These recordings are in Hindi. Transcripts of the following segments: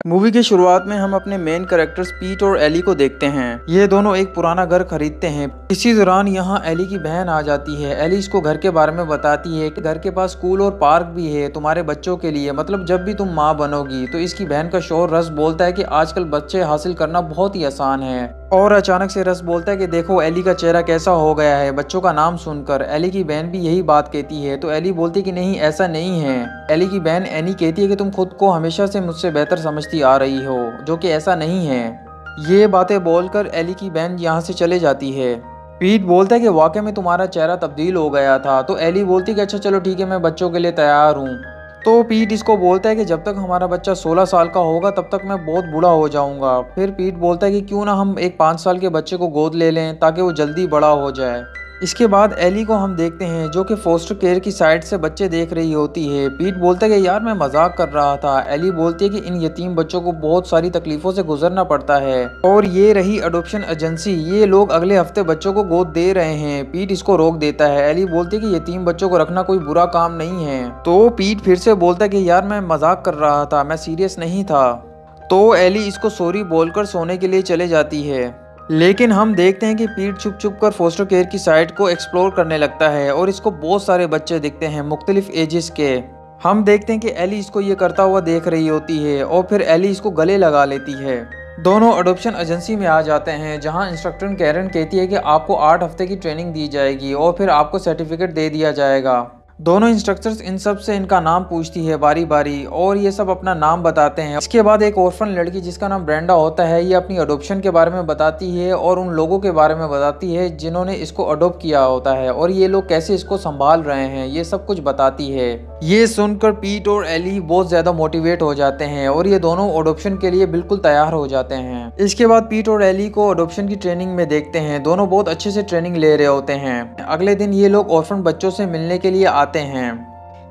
मूवी की शुरुआत में हम अपने मेन कैरेक्टर्स पीट और एली को देखते हैं। ये दोनों एक पुराना घर खरीदते हैं। इसी दौरान यहाँ एली की बहन आ जाती है। एली इसको घर के बारे में बताती है कि घर के पास स्कूल और पार्क भी है तुम्हारे बच्चों के लिए, मतलब जब भी तुम माँ बनोगी। तो इसकी बहन का शौहर रस बोलता है कि आजकल बच्चे हासिल करना बहुत ही आसान है। और अचानक से रस बोलता है कि देखो एली का चेहरा कैसा हो गया है बच्चों का नाम सुनकर। एली की बहन भी यही बात कहती है तो एली बोलती है कि नहीं ऐसा नहीं है। एली की बहन एनी कहती है कि तुम खुद को हमेशा से मुझसे बेहतर समझती आ रही हो, जो कि ऐसा नहीं है। ये बातें बोलकर एली की बहन यहाँ से चले जाती है। पीट बोलता है कि वाकई में तुम्हारा चेहरा तब्दील हो गया था। तो एली बोलती है कि अच्छा चलो ठीक है, मैं बच्चों के लिए तैयार हूँ। तो पीट इसको बोलता है कि जब तक हमारा बच्चा 16 साल का होगा तब तक मैं बहुत बूढ़ा हो जाऊंगा। फिर पीट बोलता है कि क्यों ना हम एक 5 साल के बच्चे को गोद ले लें ताकि वो जल्दी बड़ा हो जाए। इसके बाद एली को हम देखते हैं जो कि फोस्टर केयर की साइड से बच्चे देख रही होती है। पीट बोलता है कि यार मैं मजाक कर रहा था। एली बोलती है कि इन यतीम बच्चों को बहुत सारी तकलीफों से गुजरना पड़ता है। और ये रही अडॉप्शन एजेंसी, ये लोग अगले हफ्ते बच्चों को गोद दे रहे हैं। पीट इसको रोक देता है। एली बोलती है कि यतीम बच्चों को रखना कोई बुरा काम नहीं है। तो पीट फिर से बोलता है कि यार मैं मजाक कर रहा था, मैं सीरियस नहीं था। तो एली इसको सॉरी बोलकर सोने के लिए चले जाती है। लेकिन हम देखते हैं कि पीट छुप छुप कर फोस्टर केयर की साइट को एक्सप्लोर करने लगता है और इसको बहुत सारे बच्चे दिखते हैं मुख्तलिफ एजेस के। हम देखते हैं कि एली इसको ये करता हुआ देख रही होती है और फिर एली इसको गले लगा लेती है। दोनों अडॉप्शन एजेंसी में आ जाते हैं जहां इंस्ट्रक्टर कैरन कहती है कि आपको 8 हफ्ते की ट्रेनिंग दी जाएगी और फिर आपको सर्टिफिकेट दे दिया जाएगा। दोनों इंस्ट्रक्टर्स इन सब से इनका नाम पूछती है बारी बारी और ये सब अपना नाम बताते हैं। इसके बाद एक ऑर्फन लड़की जिसका नाम ब्रेंडा होता है ये अपनी अडॉप्शन के बारे में बताती है और उन लोगों के बारे में बताती है जिन्होंने इसको अडॉप्ट किया होता है और ये लोग कैसे इसको संभाल रहे हैं, ये सब कुछ बताती है। ये सुनकर पीट और एली बहुत ज्यादा मोटिवेट हो जाते हैं और ये दोनों अडॉप्शन के लिए बिल्कुल तैयार हो जाते हैं। इसके बाद पीट और एली को अडॉप्शन की ट्रेनिंग में देखते हैं। दोनों बहुत अच्छे से ट्रेनिंग ले रहे होते हैं। अगले दिन ये लोग ऑर्फन बच्चों से मिलने के लिए आते हैं।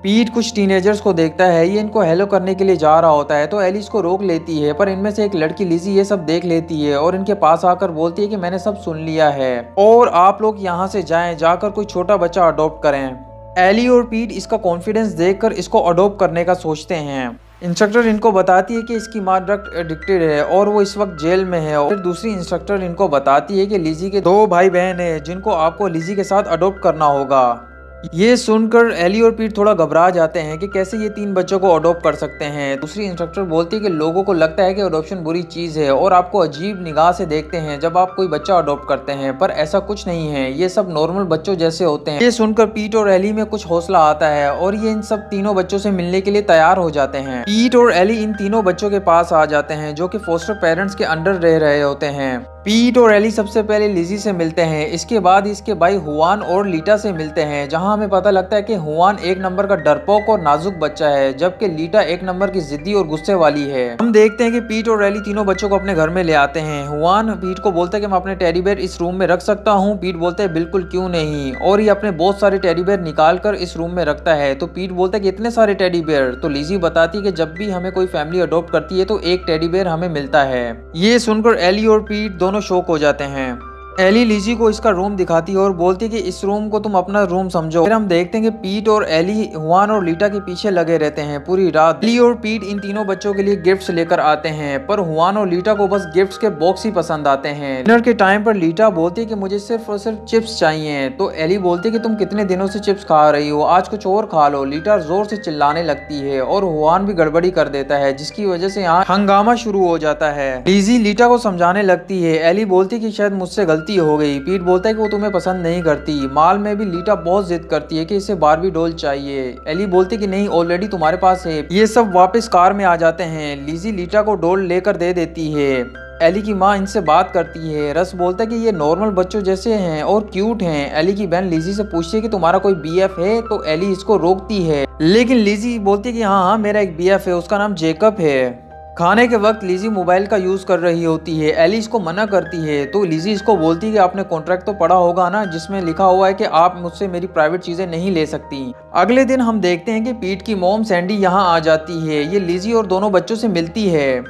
पीट कुछ टीनेजर्स को देखता है, ये इनको हेलो करने के लिए जा रहा होता है तो एली इसको रोक लेती है। पर इनमें से एक लड़की लिजी ये सब देख लेती है और इनके पास आकर बोलती है कि मैंने सब सुन लिया है और आप लोग यहाँ से जाएं, जाकर कोई छोटा बच्चा अडॉप्ट करें। एली और पीट इसका कॉन्फिडेंस देखकर इसको अडॉप्ट करने का सोचते हैं। इंस्ट्रक्टर इनको बताती है कि इसकी माँ ड्रग एडिक्टेड है और वो इस वक्त जेल में है। और फिर दूसरी इंस्ट्रक्टर इनको बताती है कि लिजी के 2 भाई बहन हैं जिनको आपको लिजी के साथ अडॉप्ट करना होगा। ये सुनकर एली और पीट थोड़ा घबरा जाते हैं कि कैसे ये 3 बच्चों को अडॉप्ट कर सकते हैं। दूसरी इंस्ट्रक्टर बोलती है कि लोगों को लगता है कि अडॉप्शन बुरी चीज़ है और आपको अजीब निगाह से देखते हैं जब आप कोई बच्चा अडॉप्ट करते हैं, पर ऐसा कुछ नहीं है, ये सब नॉर्मल बच्चों जैसे होते हैं। ये सुनकर पीट और एली में कुछ हौसला आता है और ये इन सब तीनों बच्चों से मिलने के लिए तैयार हो जाते हैं। पीट और एली इन तीनों बच्चों के पास आ जाते हैं जो कि फोस्टर पेरेंट्स के अंडर रह रहे होते हैं। पीट और एली सबसे पहले लिजी से मिलते हैं। इसके बाद इसके भाई हुआन और लीटा से मिलते हैं जहां हमें पता लगता है कि हुआन 1 नंबर का डरपोक और नाजुक बच्चा है जबकि लीटा 1 नंबर की जिद्दी और गुस्से वाली है। हम देखते हैं कि पीट और एली तीनों बच्चों को अपने घर में ले आते हैं। हुआन पीट को बोलता है कि मैं अपने टेडी बेयर इस रूम में रख सकता हूँ। पीट बोलता है बिल्कुल क्यों नहीं, और ये अपने बहुत सारे टेडी बेयर निकाल कर इस रूम में रखता है। तो पीट बोलता है कि इतने सारे टेडी बेयर। तो लिजी बताती है कि जब भी हमें कोई फैमिली अडॉप्ट करती है तो एक टेडी बेयर हमें मिलता है। ये सुनकर एली और पीट दोनों शॉक हो जाते हैं। एली लिजी को इसका रूम दिखाती है और बोलती है कि इस रूम को तुम अपना रूम समझो। फिर हम देखते हैं कि पीट और एली हुआन और लीटा के पीछे लगे रहते हैं पूरी रात। एली और पीट इन तीनों बच्चों के लिए गिफ्ट्स लेकर आते हैं पर हुआन और लीटा को बस गिफ्ट्स के बॉक्स ही पसंद आते हैं। डिनर के टाइम पर लीटा बोलती है कि मुझे सिर्फ और सिर्फ चिप्स चाहिए। तो एली बोलती है कि तुम कितने दिनों से चिप्स खा रही हो, आज कुछ और खा लो। लीटा जोर से चिल्लाने लगती है और हुआन भी गड़बड़ी कर देता है जिसकी वजह से यहाँ हंगामा शुरू हो जाता है। लिजी लीटा को समझाने लगती है। एली बोलती है कि शायद मुझसे गलती हो गई। पीट बोलता है कि वो तुम्हें पसंद नहीं करती। माल में भी लीटा बहुत जिद करती है कि इसे बारबी डॉल चाहिए। एली बोलती है कि नहीं ऑलरेडी तुम्हारे पास है। ये सब वापस कार में आ जाते हैं। लिजी लीटा को डॉल लेकर दे देती है। एली की माँ इनसे बात करती है। रस बोलता है कि ये नॉर्मल बच्चों जैसे हैं और क्यूट हैं। एली की बहन लिजी से पूछती है कि तुम्हारा कोई बीएफ है, तो एली इसको रोकती है। लेकिन लिजी बोलती है कि हाँ मेरा एक बीएफ है, उसका नाम जेकब है। खाने के वक्त लिजी मोबाइल का यूज कर रही होती है। एली इसको मना करती है तो लिजी इसको बोलती है कि आपने कॉन्ट्रैक्ट तो पढ़ा होगा ना जिसमें लिखा हुआ है कि आप मुझसे मेरी प्राइवेट चीजें नहीं ले सकती। अगले दिन हम देखते हैं कि पीट की मॉम सैंडी यहाँ आ जाती है। ये लिजी और दोनों बच्चों से मिलती है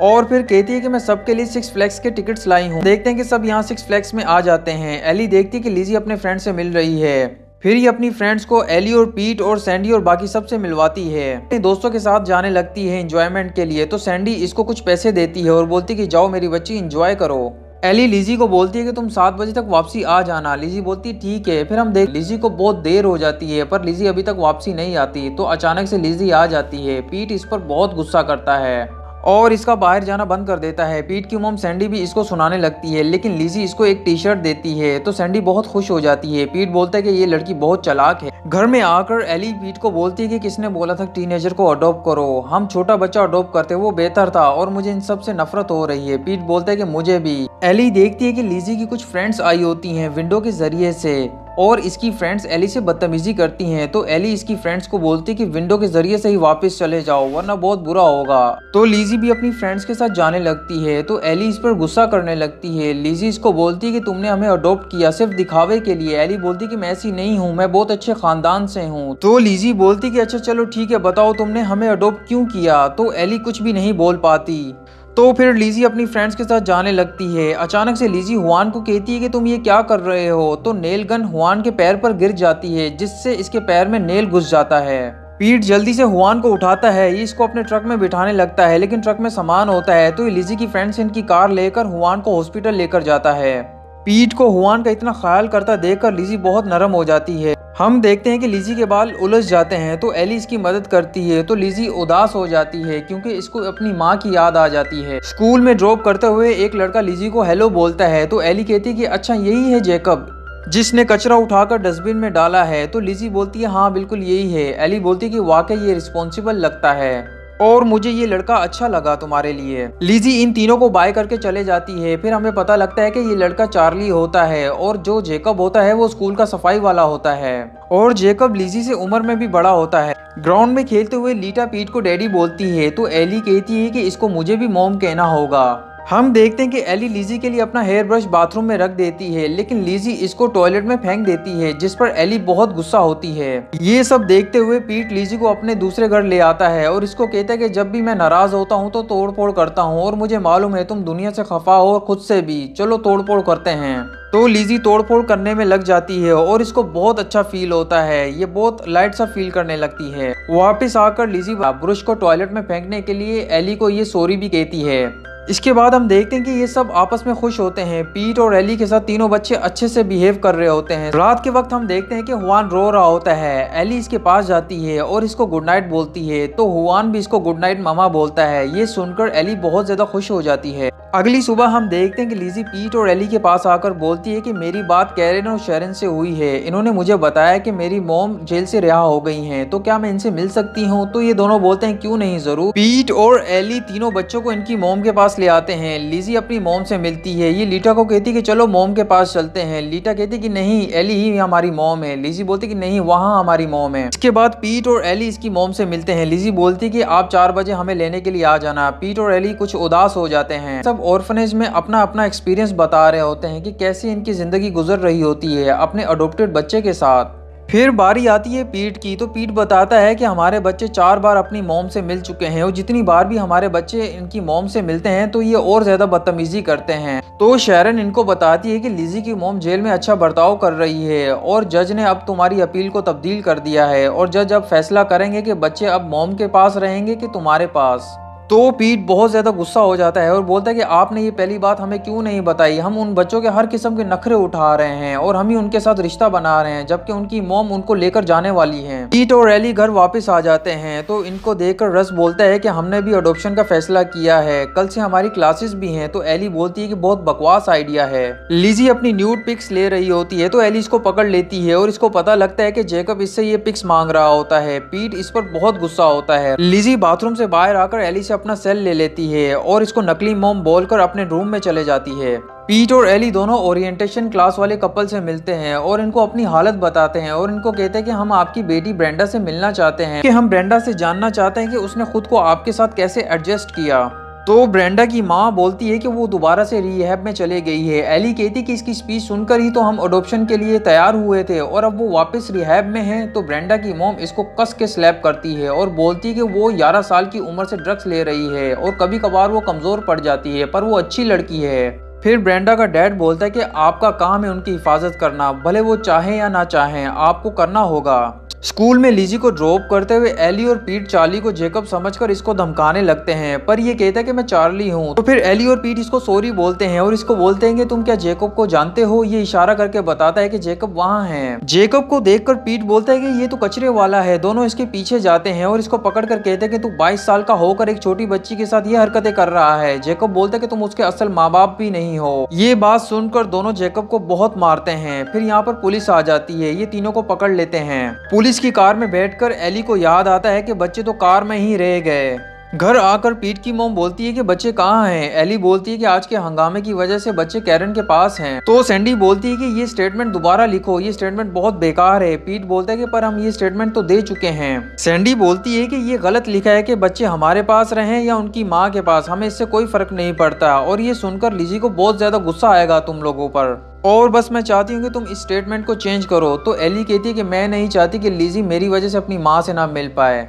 और फिर कहती है कि मैं सबके लिए 6 फ्लैग्स के टिकट्स लाई हूँ। देखते हैं कि सब यहाँ 6 फ्लैग्स में आ जाते हैं। एली देखती है कि लिजी अपने फ्रेंड से मिल रही है। फिर ये अपनी फ्रेंड्स को एली और पीट और सैंडी और बाकी सबसे मिलवाती है। अपने दोस्तों के साथ जाने लगती है एंजॉयमेंट के लिए। तो सैंडी इसको कुछ पैसे देती है और बोलती है कि जाओ मेरी बच्ची एंजॉय करो। एली लिजी को बोलती है कि तुम 7 बजे तक वापसी आ जाना। लिजी बोलती है ठीक है। फिर हम देख लिजी को बहुत देर हो जाती है पर लिजी अभी तक वापसी नहीं आती। तो अचानक से लिजी आ जाती है। पीट इस पर बहुत गुस्सा करता है और इसका बाहर जाना बंद कर देता है। पीट की मॉम सैंडी भी इसको सुनाने लगती है लेकिन लिजी इसको एक टी शर्ट देती है। तो सैंडी बहुत खुश हो जाती है। पीट बोलता है कि ये लड़की बहुत चालाक है। घर में आकर एली पीट को बोलती है कि किसने बोला था टीनेजर को अडॉप्ट करो, हम छोटा बच्चा अडॉप्ट करते वो बेहतर था और मुझे इन सब से नफरत हो रही है। पीट बोलता है कि मुझे भी। एली देखती है कि लिजी की कुछ फ्रेंड्स आई होती हैं विंडो के जरिए से और इसकी फ्रेंड्स एली से बदतमीजी करती हैं। तो एली इसकी फ्रेंड्स को बोलती है कि विंडो के जरिए से ही वापस चले जाओ वरना बहुत बुरा होगा। तो लिजी भी अपनी फ्रेंड्स के साथ जाने लगती है। तो एली इस पर गुस्सा करने लगती है। लिजी इसको बोलती है कि तुमने हमें अडॉप्ट किया सिर्फ दिखावे के लिए। एली बोलती है कि मैं ऐसी नहीं हूँ, मैं बहुत अच्छे खानदान से हूँ। तो लिजी बोलती है कि अच्छा चलो ठीक है, बताओ तुमने हमें अडॉप्ट क्यों किया। तो एली कुछ भी नहीं बोल पाती। तो फिर लिजी अपनी फ्रेंड्स के साथ जाने लगती है। अचानक से लिजी हुआन को कहती है कि तुम ये क्या कर रहे हो। तो नेल गन हुआन के पैर पर गिर जाती है जिससे इसके पैर में नेल घुस जाता है। पीट जल्दी से हुआन को उठाता है। ये इसको अपने ट्रक में बिठाने लगता है लेकिन ट्रक में सामान होता है। तो लिजी की फ्रेंड्स इनकी कार लेकर हुआन को हॉस्पिटल लेकर जाता है। पीट को हुआन का इतना ख्याल करता देखकर लिजी बहुत नरम हो जाती है। हम देखते हैं कि लिजी के बाल उलझ जाते हैं तो एली इसकी मदद करती है। तो लिजी उदास हो जाती है क्योंकि इसको अपनी माँ की याद आ जाती है। स्कूल में ड्रॉप करते हुए एक लड़का लिजी को हेलो बोलता है। तो एली कहती है कि अच्छा यही है जेकब जिसने कचरा उठाकर डस्टबिन में डाला है। तो लिजी बोलती है हाँ बिल्कुल यही है। एली बोलती है कि वाकई ये रिस्पॉन्सिबल लगता है और मुझे ये लड़का अच्छा लगा तुम्हारे लिए। लिजी इन तीनों को बाय करके चले जाती है। फिर हमें पता लगता है कि ये लड़का चार्ली होता है और जो जेकब होता है वो स्कूल का सफाई वाला होता है और जेकब लिजी से उम्र में भी बड़ा होता है। ग्राउंड में खेलते हुए लीटा पीट को डैडी बोलती है। तो एली कहती है कि इसको मुझे भी मॉम कहना होगा। हम देखते हैं कि एली लिजी के लिए अपना हेयर ब्रश बाथरूम में रख देती है लेकिन लिजी इसको टॉयलेट में फेंक देती है जिस पर एली बहुत गुस्सा होती है। ये सब देखते हुए पीट लिजी को अपने दूसरे घर ले आता है और इसको कहता है कि जब भी मैं नाराज होता हूँ तो तोड़ फोड़ करता हूँ और मुझे मालूम है तुम दुनिया से खफा हो और खुद से भी, चलो तोड़ फोड़ करते हैं। तो लिजी तोड़फोड़ करने में लग जाती है और इसको बहुत अच्छा फील होता है। ये बहुत लाइट सा फील करने लगती है। वापस आकर लिजी ब्रश को टॉयलेट में फेंकने के लिए एली को ये सॉरी भी कहती है। इसके बाद हम देखते हैं कि ये सब आपस में खुश होते हैं। पीट और एली के साथ तीनों बच्चे अच्छे से बिहेव कर रहे होते हैं। रात के वक्त हम देखते हैं कि हुआन रो रहा होता है। एली इसके पास जाती है और इसको गुड नाइट बोलती है। तो हुआन भी इसको गुड नाइट मामा बोलता है। ये सुनकर एली बहुत ज्यादा खुश हो जाती है। अगली सुबह हम देखते हैं कि लिजी पीट और एली के पास आकर बोलती है कि मेरी बात कैरन और शेरन से हुई है। इन्होंने मुझे बताया कि मेरी मॉम जेल से रिहा हो गई हैं, तो क्या मैं इनसे मिल सकती हूँ। तो ये दोनों बोलते हैं क्यों नहीं, जरूर। पीट और एली तीनों बच्चों को इनकी मॉम के पास ले आते हैं। लिजी अपनी मॉम से मिलती है। ये लीटा को कहती है कि चलो मॉम के पास चलते हैं। लीटा कहती है कि नहीं, एली ही हमारी मॉम है। लिजी बोलती है कि नहीं, वहाँ हमारी मॉम है। इसके बाद पीट और एली इसकी मॉम से मिलते हैं। लिजी बोलती है कि आप 4 बजे हमें लेने के लिए आ जाना। पीट और एली कुछ उदास हो जाते हैं। सब ऑर्फनेज में अपना अपना एक्सपीरियंस बता रहे होते हैं कि कैसे इनकी जिंदगी गुजर रही होती है अपने अडॉप्टेड बच्चे के साथ। फिर बारी आती है पीट की। तो पीट बताता है कि हमारे बच्चे 4 बार अपनी मॉम से मिल चुके हैं और जितनी बार भी हमारे बच्चे इनकी मॉम से मिलते हैं तो ये और ज्यादा बदतमीजी करते हैं। तो शेरन इनको बताती है कि लिजी की मॉम जेल में अच्छा बर्ताव कर रही है और जज ने अब तुम्हारी अपील को तब्दील कर दिया है और जज अब फैसला करेंगे कि बच्चे अब मॉम के पास रहेंगे कि तुम्हारे पास। तो पीट बहुत ज्यादा गुस्सा हो जाता है और बोलता है कि आपने ये पहली बात हमें क्यों नहीं बताई। हम उन बच्चों के हर किस्म के नखरे उठा रहे हैं और हम ही उनके साथ रिश्ता बना रहे हैं, जबकि उनकी मॉम उनको लेकर जाने वाली है। पीट और एली घर वापस आ जाते हैं। तो इनको देखकर रस बोलता है कि हमने भी अडॉप्शन का फैसला किया है, कल से हमारी क्लासेस भी हैं। तो एली बोलती है कि बहुत बकवास आइडिया है। लिजी अपनी न्यूड पिक्स ले रही होती है तो एली इसको पकड़ लेती है और इसको पता लगता है कि जेकब इससे ये पिक्स मांग रहा होता है। पीट इस पर बहुत गुस्सा होता है। लिजी बाथरूम से बाहर आकर एली से अपना सेल ले लेती है और इसको नकली मॉम बोलकर अपने रूम में चले जाती है। पीट और एली दोनों ओरिएंटेशन क्लास वाले कपल से मिलते हैं और इनको अपनी हालत बताते हैं और इनको कहते हैं कि हम आपकी बेटी ब्रेंडा से मिलना चाहते हैं, कि हम ब्रेंडा से जानना चाहते हैं कि उसने खुद को आपके साथ कैसे एडजस्ट किया। तो ब्रेंडा की माँ बोलती है कि वो दोबारा से रिहैब में चले गई है। एली कहती कि इसकी स्पीच सुनकर ही तो हम अडॉप्शन के लिए तैयार हुए थे और अब वो वापस रिहैब में है। तो ब्रेंडा की मॉम इसको कस के स्लैप करती है और बोलती है कि वो 11 साल की उम्र से ड्रग्स ले रही है और कभी कभार वो कमजोर पड़ जाती है पर वो अच्छी लड़की है। फिर ब्रेंडा का डैड बोलता है कि आपका काम है उनकी हिफाजत करना, भले वो चाहें या ना चाहें, आपको करना होगा। स्कूल में लिजी को ड्रॉप करते हुए एली और पीट चार्ली को जेकब समझकर इसको धमकाने लगते हैं, पर ये कहता है कि मैं चार्ली हूँ। तो फिर एली और पीट इसको सॉरी बोलते हैं और इसको बोलते हैं कि तुम क्या जेकब को जानते हो। ये इशारा करके बताता है कि जेकब वहाँ है। जेकब को देखकर पीट बोलता है कि ये तो कचरे वाला है। दोनों इसके पीछे जाते हैं और इसको पकड़ कर कहते हैं कि तू 22 साल का होकर एक छोटी बच्ची के साथ ये हरकतें कर रहा है। जेकब बोलता है कि तुम उसके असल माँ बाप भी नहीं हो। ये बात सुनकर दोनों जेकब को बहुत मारते हैं। फिर यहाँ पर पुलिस आ जाती है, ये तीनों को पकड़ लेते हैं। पुलिस की कार में बैठकर एली को याद आता है कि बच्चे तो कार में ही रह गए। घर आकर पीट की मॉम बोलती है कि बच्चे कहाँ हैं। एली बोलती है कि आज के हंगामे की वजह से बच्चे कैरन के पास हैं। तो सैंडी बोलती है कि ये स्टेटमेंट दोबारा लिखो, ये स्टेटमेंट बहुत बेकार है। पीट बोलता है कि पर हम ये स्टेटमेंट तो दे चुके हैं। सैंडी बोलती है कि ये गलत लिखा है कि बच्चे हमारे पास रहें या उनकी माँ के पास, हमें इससे कोई फर्क नहीं पड़ता। और ये सुनकर लिजी को बहुत ज्यादा गुस्सा आएगा तुम लोगों पर, और बस मैं चाहती हूँ कि तुम इस स्टेटमेंट को चेंज करो। तो एली कहती है कि मैं नहीं चाहती कि लिजी मेरी वजह से अपनी माँ से ना मिल पाए,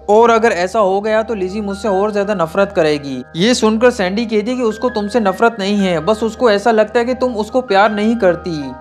और अगर ऐसा हो गया तो लिजी मुझसे और ज्यादा नफरत करेगी। ये सुनकर सैंडी कहती है कि उसको तुमसे नफरत नहीं है, बस उसको ऐसा लगता है कि तुम उसको प्यार नहीं करती।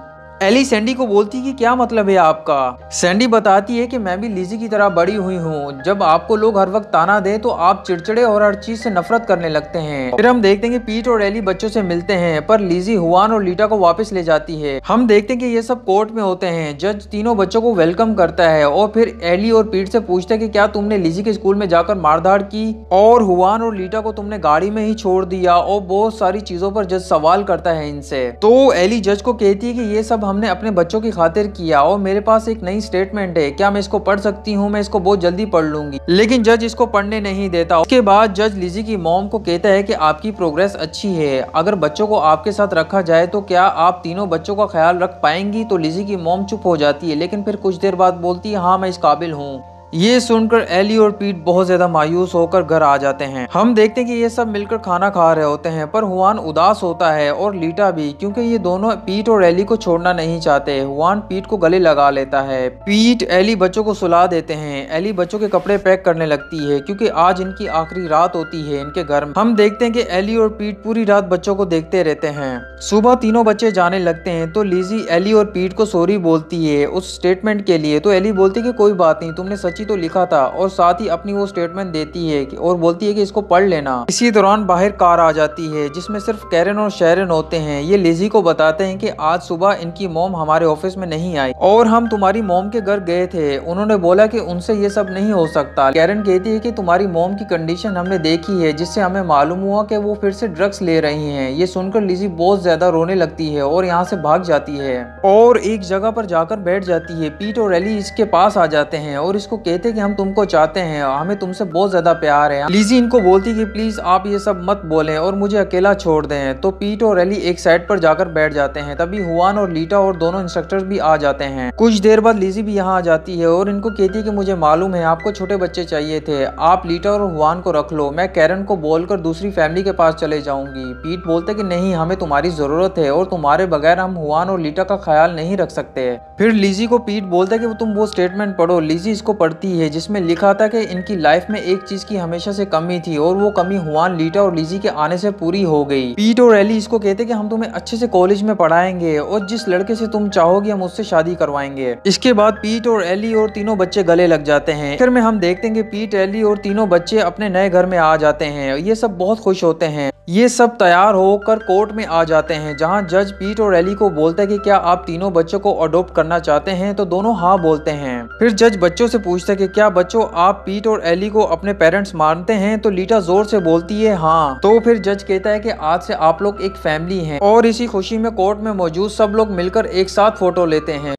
एली सैंडी को बोलती है कि क्या मतलब है आपका। सैंडी बताती है कि मैं भी लिजी की तरह बड़ी हुई हूँ। जब आपको लोग हर वक्त ताना दे तो आप चिड़चिड़े और हर चीज से नफरत करने लगते हैं। फिर हम देखते हैं कि पीट और एली बच्चों से मिलते हैं, पर लिजी हुआन और लीटा को वापस ले जाती है। हम देखते हैं कि ये सब कोर्ट में होते हैं। जज तीनों बच्चों को वेलकम करता है और फिर एली और पीट से पूछता है कि क्या तुमने लिजी के स्कूल में जाकर मारधाड़ की और हुआन और लीटा को तुमने गाड़ी में ही छोड़ दिया, और बहुत सारी चीजों पर जज सवाल करता है इनसे। तो एली जज को कहती है कि ये सब हमने अपने बच्चों की खातिर किया और मेरे पास एक नई स्टेटमेंट है, क्या मैं इसको पढ़ सकती हूँ। मैं इसको बहुत जल्दी पढ़ लूंगी, लेकिन जज इसको पढ़ने नहीं देता। उसके बाद जज लिजी की मॉम को कहता है कि आपकी प्रोग्रेस अच्छी है, अगर बच्चों को आपके साथ रखा जाए तो क्या आप तीनों बच्चों का ख्याल रख पाएंगी। तो लिजी की मॉम चुप हो जाती है, लेकिन फिर कुछ देर बाद बोलती है हाँ मैं इस काबिल हूँ। ये सुनकर एली और पीट बहुत ज्यादा मायूस होकर घर आ जाते हैं। हम देखते हैं कि ये सब मिलकर खाना खा रहे होते हैं, पर हुआन उदास होता है और लीटा भी, क्योंकि ये दोनों पीट और एली को छोड़ना नहीं चाहते। हुआन पीट को गले लगा लेता है। पीट एली बच्चों को सुला देते हैं। एली बच्चों के कपड़े पैक करने लगती है, क्योंकि आज इनकी आखिरी रात होती है इनके घर में। हम देखते हैं कि एली और पीट पूरी रात बच्चों को देखते रहते हैं। सुबह तीनों बच्चे जाने लगते हैं तो लिजी एली और पीट को सॉरी बोलती है उस स्टेटमेंट के लिए। तो एली बोलती है कि कोई बात नहीं, तुमने सच्ची तो लिखा था, और साथ ही अपनी वो स्टेटमेंट देती है और बोलती है कि इसको पढ़ लेना। इसी दौरान बाहर कार आ जाती है जिसमें सिर्फ कैरन और शेरन होते हैं। ये लिजी को बताते हैं कि आज सुबह इनकी मॉम हमारे ऑफिस में नहीं आई और हम तुम्हारी मॉम के घर गए थे, उन्होंने बोला कि उनसे ये सब नहीं हो सकता। कैरन कहती है कि तुम्हारी मॉम की कंडीशन हमने देखी है, जिससे हमें मालूम हुआ कि वो फिर से ड्रग्स ले रही हैं। ये सुनकर लिजी बहुत ज्यादा रोने लगती है और यहाँ से भाग जाती है और एक जगह पर जाकर बैठ जाती है। पीट और एली इसके पास आ जाते हैं और इसको कहते हैं कि हम तुमको चाहते हैं, हमें तुमसे बहुत ज्यादा प्यार है। लिजी इनको बोलती है कि प्लीज आप ये सब मत बोलें और मुझे अकेला छोड़ दें। तो पीट और एली एक साइड पर जाकर बैठ जाते हैं। तभी हुआन और लीटा और दोनों इंस्ट्रक्टर्स भी आ जाते हैं। कुछ देर बाद लिजी भी यहाँ आ जाती है और इनको कहती है कि मुझे मालूम है आपको छोटे बच्चे चाहिए थे, आप लीटा और हुआन को रख लो, मैं कैरन को बोलकर दूसरी फैमिली के पास चले जाऊंगी। पीट बोलते कि नहीं, हमें तुम्हारी जरूरत है और तुम्हारे बगैर हम हुआन और लीटा का ख्याल नहीं रख सकते। फिर लिजी को पीट बोलता है कि तुम वो स्टेटमेंट पढ़ो। लिजी इसको पढ़ती है जिसमें लिखा था कि इनकी लाइफ में एक चीज की हमेशा से कमी थी और वो कमी हुआन, लीटा और लिजी के आने से पूरी हो गई। पीट और एली इसको कहते कि हम तुम्हें अच्छे से कॉलेज में पढ़ाएंगे और जिस लड़के से तुम चाहोगे हम उससे शादी करवाएंगे। इसके बाद पीट और एली और तीनों बच्चे गले लग जाते हैं। आखिर में हम देखते हैं कि पीट, एली और तीनों बच्चे अपने नए घर में आ जाते हैं। ये सब बहुत खुश होते हैं। ये सब तैयार होकर कोर्ट में आ जाते हैं, जहां जज पीट और एली को बोलता है कि क्या आप तीनों बच्चों को अडॉप्ट करना चाहते हैं। तो दोनों हाँ बोलते हैं। फिर जज बच्चों से पूछता है कि क्या बच्चों आप पीट और एली को अपने पेरेंट्स मानते हैं। तो लीटा जोर से बोलती है हाँ। तो फिर जज कहता है कि आज से आप लोग एक फैमिली हैं, और इसी खुशी में कोर्ट में मौजूद सब लोग मिलकर एक साथ फोटो लेते हैं।